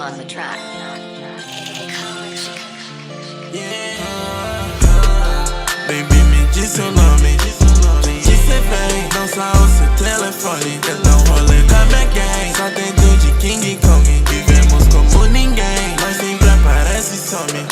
on the track. Baby, me diz seu nome. Diz cê vem, dança o seu telefone. Quer dar um rolê com a minha gang. Só dentro de King Kong. Vivemos como ninguém, mas sempre aparece e some.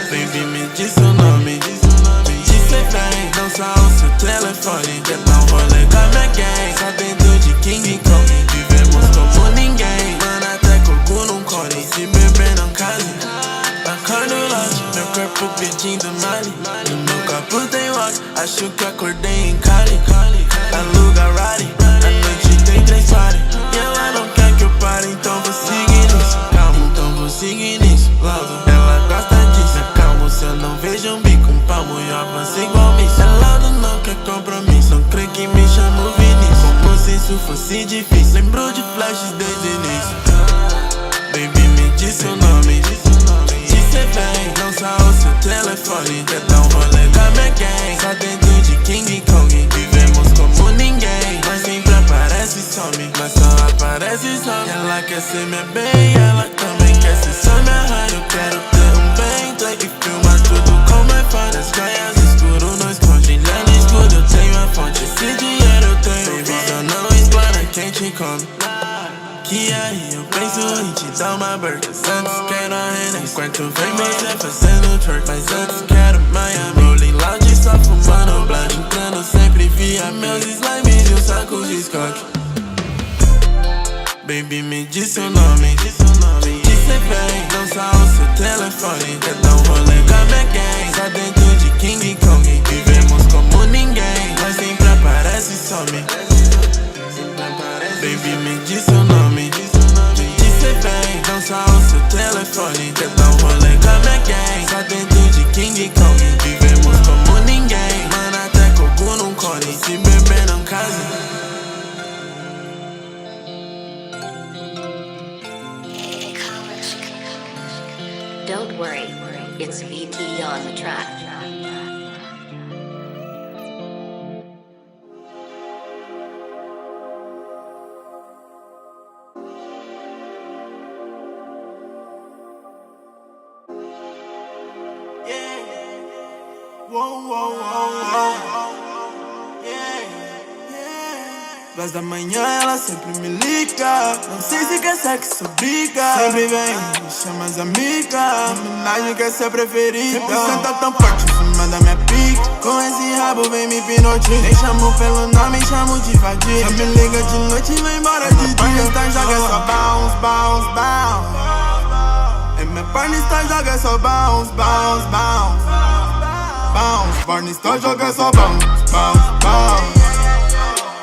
Baby, me diz seu nome. Diz cê vem, dança o seu telefone. Quer dar um rolê com a minha gang. Só dentro de King Kong. Vivemos como ninguém, mano, até coco não colhe. Se beber não case. Acordo lote, meu corpo pedindo male. No meu copo tem rock, acho que acordei em Cali. Aluga Rari, à noite tem 3 party. E ela não quer que eu pare, então vou seguir nisso. Calma, então vou seguir nisso. Logo, ela gosta disso. Me acalmo se eu não vejo um bico, um palmo e eu avanço igual misso. Ela não quer compromisso, não crê que me chamo Vinícius. Como se isso fosse difícil, lembro de flashes desde o início. Baby, me diz seu nome. Cê vem, dança o seu telefone. Quer dar um rolê com a minha gang. Só dentro de King Kong. Vivemos como ninguém, mas sempre aparece e some. Mas só aparece e some. Ela quer ser minha bem, ela também quer ser só minha raia. Eu quero ter um Bentley e filmar tudo com my phone. As joias escuro não esconde, brilha no escudo, eu tenho a fonte. Esse dinheiro eu tenho, baby, só não explana quem te come. Que aí eu penso em te dar uma burger. Antes quero a Renner, um quarto vem você fazendo twerk. Mas antes quero Miami, rolling loud só fumando blunt. Entrando sempre via meus slimes e um saco de Scott. Baby, me diz seu nome. Diz cê vem, dança o seu telefone. Quer dar um rolê com a minha gang. Só dentro de King Kong. Vivemos como ninguém, mas sempre aparece e some. Baby, me diz seu nome. Diz cê vem, dança o seu telefone. Quer dar um rolê com a minha gang. Só dentro de King Kong. Vivemos como ninguém, mano, até coco não colhe. Se beber não case. Don't worry, it's VT on the track. Duas da manhã ela sempre me liga. Não sei se quer sexo, briga. Sempre vem, me chama as amigas. Homenagem quer ser preferida. Sempre senta tão forte em cima da minha pica. Com esse rabo vem me hipnotiza. Nem chamo pelo nome, chamo de vadia. Só me liga de noite e vai embora de dia. Pornista joga só bounce, bounce, bounce. Minha pornista joga só bounce, bounce, bounce. Bounce, pornista joga só bounce, bounce, bounce.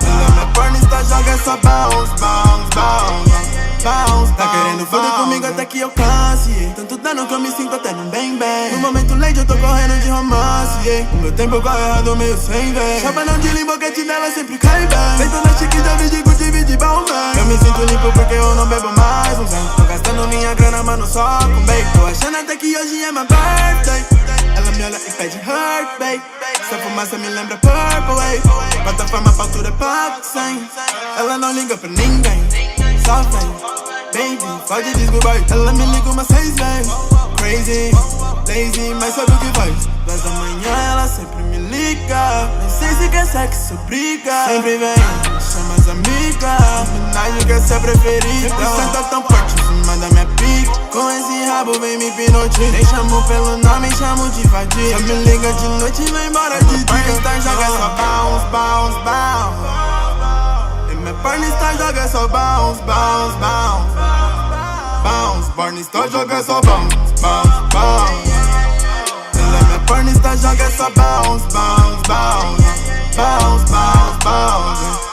Minha pornista joga só bounce, bounce, bounce. Bounce, tá querendo foder comigo até que eu canse. Tanto dano que eu me sinto até no bem bem. No momento lady eu tô correndo de romance. O meu tempo corre errado meio sem ver. Chapadão de limboquete dela sempre cai bem. Feito na chique já vi de Gucci, vi de Balmain. Eu me sinto limpo porque eu não bebo mais um vem. Tô gastando minha grana, mano, só com bem. Tô achando até que hoje é my birthday. Ela me olha e pede hurt, babe. Essa fumaça me lembra Purple Wave. Plataforma pra altura é papo 100. Ela não liga pra ninguém, só vem, baby, pode desculpar. Ela me liga umas 6 vezes. Crazy, lazy, mas sabe o que faz? 2 da manhã ela sempre me liga. Nem sei se quer sexo, briga. Sempre vem, me chama as amigas. Homenagem quer ser preferida. Sempre senta tão forte em cima da minha pica. Com esse rabo vem me hipnotiza. Nem chamo pelo nome, chamo de vadia. Só me liga de noite e vai embora de dia. Pornista joga só bounce, bounce, bounce. Minha pornista joga só bounce, bounce, bounce. Bounce, pornista joga só bounce, bounce, bounce. Minha pornista joga só bounce, bounce, bounce. Bounce, bounce, bounce.